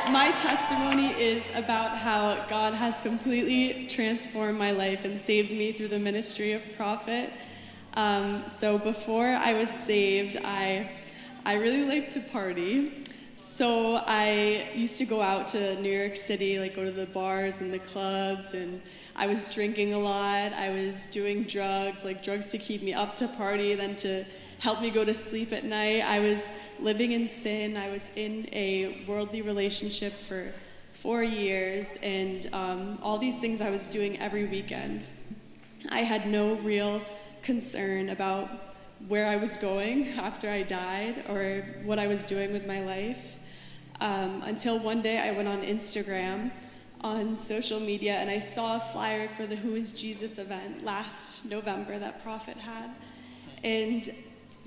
my testimony is about how God has completely transformed my life and saved me through the ministry of Prophet. So before I was saved, I really liked to party. So I used to go out to New York City, like go to the bars and the clubs, and I was drinking a lot. I was doing drugs, like drugs to keep me up to party, then to help me go to sleep at night. I was living in sin. I was in a worldly relationship for 4 years, and all these things I was doing every weekend. I had no real concern about where I was going after I died or what I was doing with my life, until one day I went on Instagram, on social media, and I saw a flyer for the Who is Jesus event last November that Prophet had. And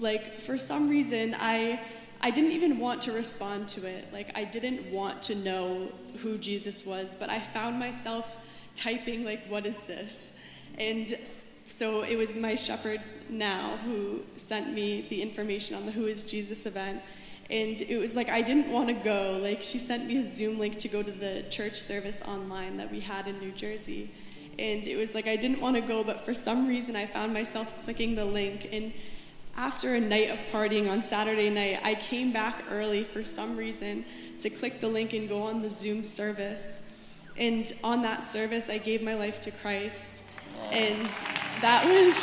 like, for some reason, I didn't even want to respond to it. Like, I didn't want to know who Jesus was, but I found myself typing, like, what is this? And so it was my shepherd now who sent me the information on the Who is Jesus event. And it was like, I didn't want to go. Like, she sent me a Zoom link to go to the church service online that we had in New Jersey. And it was like, I didn't want to go, but for some reason I found myself clicking the link. And after a night of partying on Saturday night, I came back early for some reason to click the link and go on the Zoom service. And on that service, I gave my life to Christ. And that was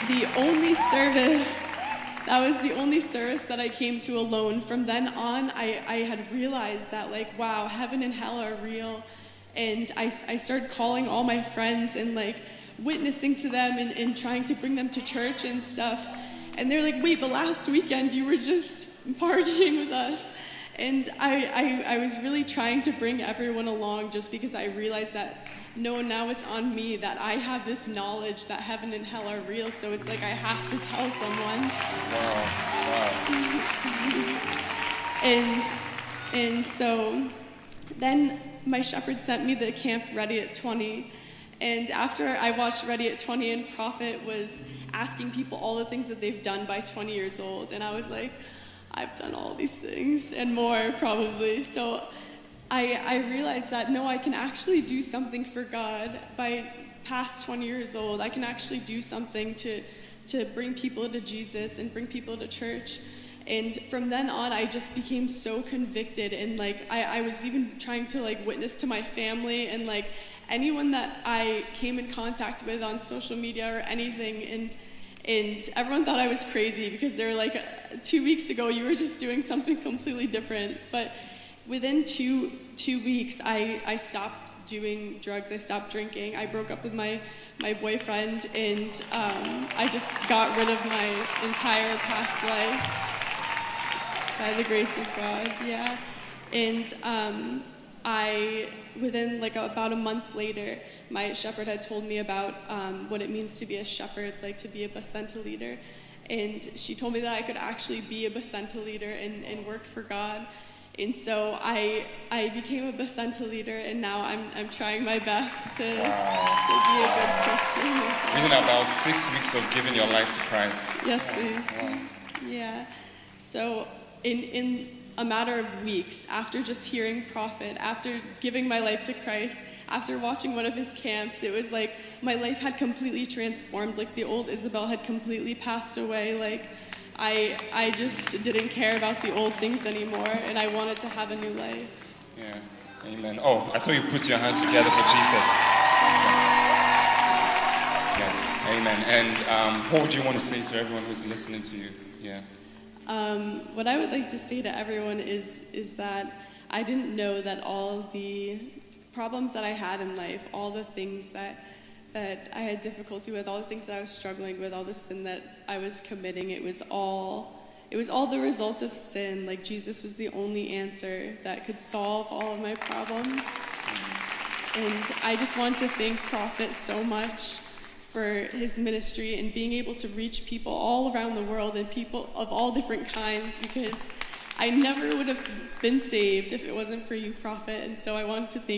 the only service. That was the only service that I came to alone. From then on, I had realized that, like, wow, heaven and hell are real. And I started calling all my friends and, like, witnessing to them and trying to bring them to church and stuff. And they're like, wait, but last weekend you were just partying with us. And I was really trying to bring everyone along just because I realized that, no, now it's on me, that I have this knowledge that heaven and hell are real, so it's like I have to tell someone. Wow. And so then my shepherd sent me the camp Ready at 20. And after I watched Ready at 20 and Prophet was asking people all the things that they've done by 20 years old, and I was like, I've done all these things and more probably. So I realized that, no, I can actually do something for God by past 20 years old. I can actually do something to bring people to Jesus and bring people to church. And from then on, I just became so convicted, and like I was even trying to like witness to my family and like anyone that I came in contact with on social media or anything, and everyone thought I was crazy because they were like, 2 weeks ago you were just doing something completely different. But within two weeks, I stopped doing drugs, I stopped drinking, I broke up with my boyfriend, and I just got rid of my entire past life. By the grace of God, yeah. And within like about a month later, my shepherd had told me about what it means to be a shepherd, like to be a Bacenta leader. And she told me that I could actually be a Bacenta leader and work for God. And so I became a Bacenta leader, and now I'm trying my best to be a good Christian. Within about 6 weeks of giving your life to Christ. Yes, please. Wow. Yeah. So in a matter of weeks, after just hearing Prophet, after giving my life to Christ, after watching one of his camps, it was like my life had completely transformed. Like the old Isabel had completely passed away. Like I just didn't care about the old things anymore, and I wanted to have a new life. Yeah, amen. Oh, I thought you put your hands together for Jesus. Yeah, amen. And what would you want to say to everyone who's listening to you? Yeah. What I would like to say to everyone is that I didn't know that all the problems that I had in life, all the things that I had difficulty with, all the things that I was struggling with, all the sin that I was committing, it was all the result of sin. Like Jesus was the only answer that could solve all of my problems. And I just want to thank Prophet so much for his ministry and being able to reach people all around the world and people of all different kinds, because I never would have been saved if it wasn't for you, Prophet. And so I want to thank